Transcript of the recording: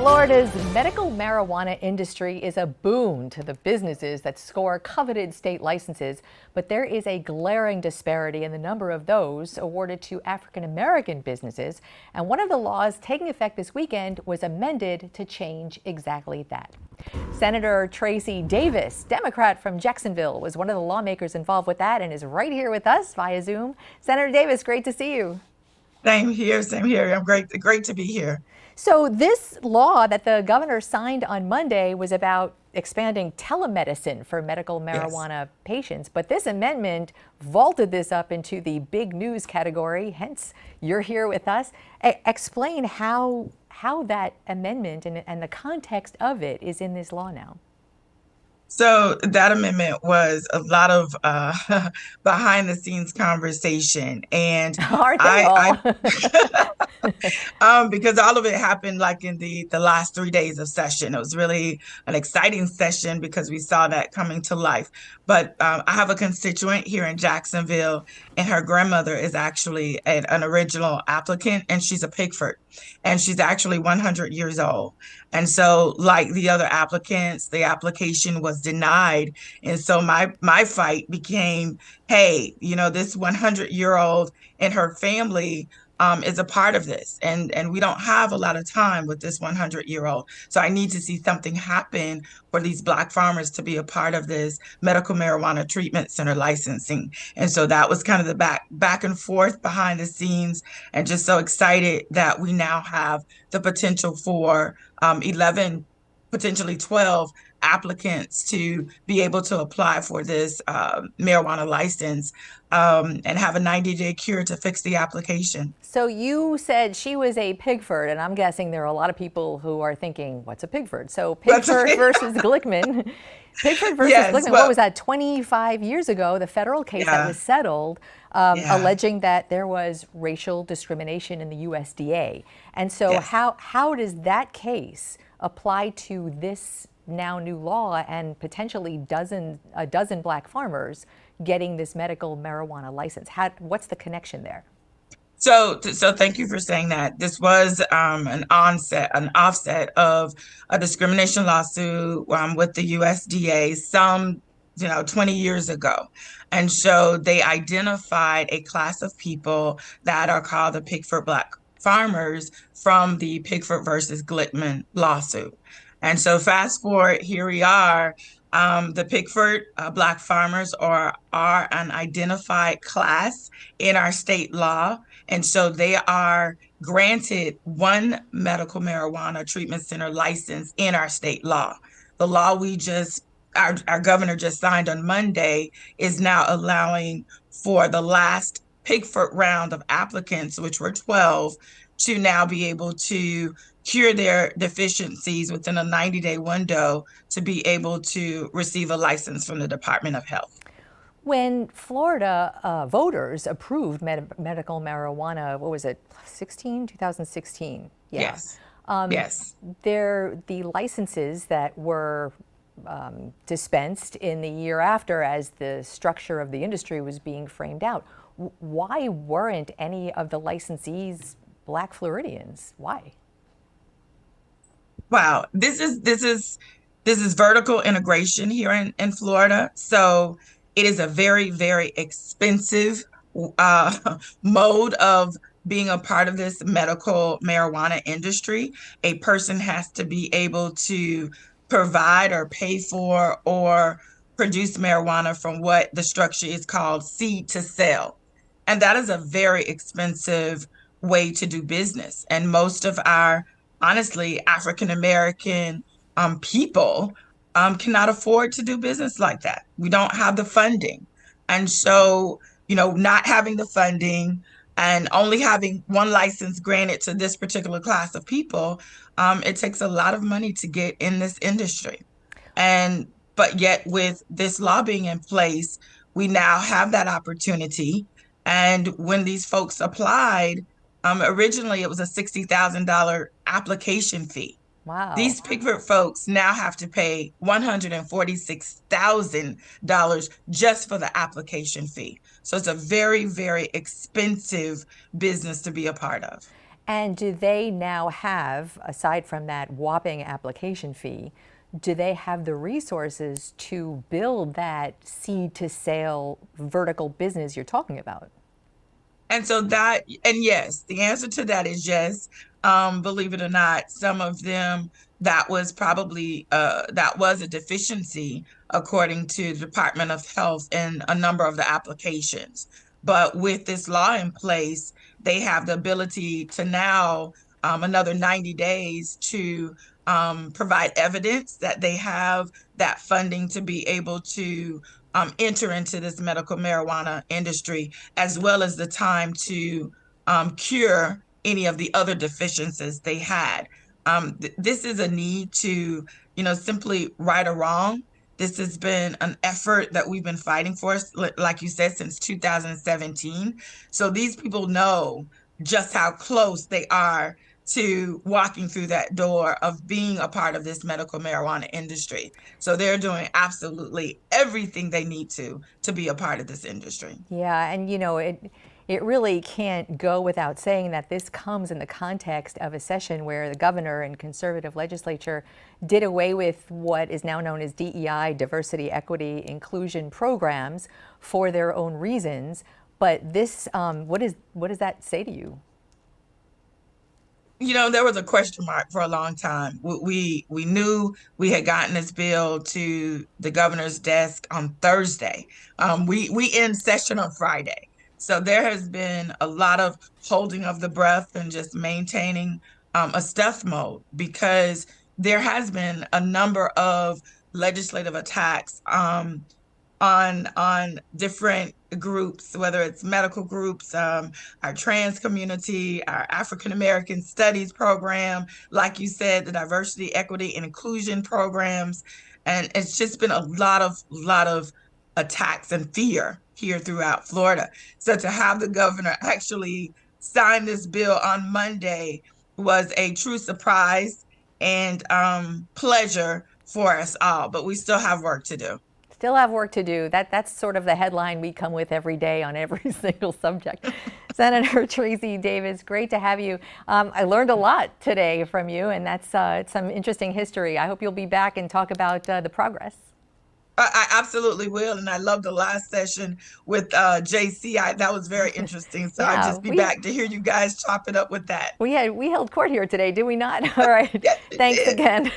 Florida's medical marijuana industry is a boon to the businesses that score coveted state licenses, but there is a glaring disparity in the number of those awarded to African American businesses. And one of the laws taking effect this weekend was amended to change exactly that. Senator Tracie Davis, Democrat from Jacksonville, was one of the lawmakers involved with that and is right here with us via Zoom. Senator Davis, great to see you. Same here, same here. I'm great to be here. So this law that the governor signed on Monday was about expanding telemedicine for medical marijuana patients, but this amendment vaulted this up into the big news category, hence you're here with us. Explain how that amendment and the context of it is in this law now. So that amendment was a lot of behind the scenes conversation, and Aren't they all? because all of it happened like in the last 3 days of session. It was really an exciting session because we saw that coming to life. But I have a constituent here in Jacksonville, and her grandmother is actually an original applicant, and she's a Pigford, and she's actually 100 years old. And so, like the other applicants, the application was denied. And so my fight became, hey, this 100-year-old and her family is a part of this. And we don't have a lot of time with this 100-year-old. So I need to see something happen for these Black farmers to be a part of this medical marijuana treatment center licensing. And so that was kind of the back and forth behind the scenes, and just so excited that we now have the potential for 11, potentially 12 applicants to be able to apply for this marijuana license and have a 90-day cure to fix the application. So you said she was a Pigford, and I'm guessing there are a lot of people who are thinking, what's a Pigford? So Pigford versus Glitman. Pigford versus Glitman, what was that, 25 years ago, the federal case that was settled, alleging that there was racial discrimination in the USDA. And so how does that case apply to this now new law and potentially a dozen Black farmers getting this medical marijuana license? What's the connection there? So thank you for saying that. This was an offset of a discrimination lawsuit with the USDA some 20 years ago. And so they identified a class of people that are called the Pigford Black farmers from the Pigford versus Glitman lawsuit. And so fast forward, here we are. The Pigford Black farmers are an identified class in our state law. And so they are granted one medical marijuana treatment center license in our state law. The law our governor just signed on Monday is now allowing for the last Pigford round of applicants, which were 12, to now be able to cure their deficiencies within a 90-day window to be able to receive a license from the Department of Health. When Florida voters approved medical marijuana, what was it, 2016? Yes. Yes. The licenses that were dispensed in the year after, as the structure of the industry was being framed out, why weren't any of the licensees Black Floridians? Why? Wow, this is vertical integration here in Florida. So it is a very, very expensive mode of being a part of this medical marijuana industry. A person has to be able to provide or pay for or produce marijuana from what the structure is called seed to sell. And that is a very expensive way to do business. And most of our, honestly, African American people cannot afford to do business like that. We don't have the funding. And so, not having the funding and only having one license granted to this particular class of people, it takes a lot of money to get in this industry. But yet with this law being in place, we now have that opportunity. And when these folks applied, originally it was a $60,000 application fee. Wow. These Pigford folks now have to pay $146,000 just for the application fee. So it's a very, very expensive business to be a part of. And do they now have, aside from that whopping application fee, do they have the resources to build that seed to sale vertical business you're talking about? And so and yes, the answer to that is yes. Believe it or not, some of them that was probably that was a deficiency according to the Department of Health in a number of the applications. But with this law in place, they have the ability to now another 90 days to provide evidence that they have that funding to be able to enter into this medical marijuana industry, as well as the time to cure any of the other deficiencies they had. This is a need to, simply right or wrong. This has been an effort that we've been fighting for, like you said, since 2017. So these people know just how close they are to walking through that door of being a part of this medical marijuana industry. So they're doing absolutely everything they need to be a part of this industry. Yeah, and it really can't go without saying that this comes in the context of a session where the governor and conservative legislature did away with what is now known as DEI, diversity, equity, inclusion programs for their own reasons. But this, what does that say to you? There was a question mark for a long time. We knew we had gotten this bill to the governor's desk on Thursday. We end session on Friday. So there has been a lot of holding of the breath and just maintaining a stealth mode, because there has been a number of legislative attacks on different groups, whether it's medical groups, our trans community, our African American Studies program, like you said, the diversity, equity, and inclusion programs. And it's just been a lot of attacks and fear here throughout Florida. So to have the governor actually sign this bill on Monday was a true surprise and pleasure for us all. But we still have work to do. Still have work to do. That's sort of the headline we come with every day on every single subject. Senator Tracie Davis, great to have you. I learned a lot today from you, and that's some interesting history. I hope you'll be back and talk about the progress. I absolutely will, and I love the last session with JC. That was very interesting. So I'll just be back to hear you guys chop it up with that. We held court here today, did we not? All right. Yes, thanks again.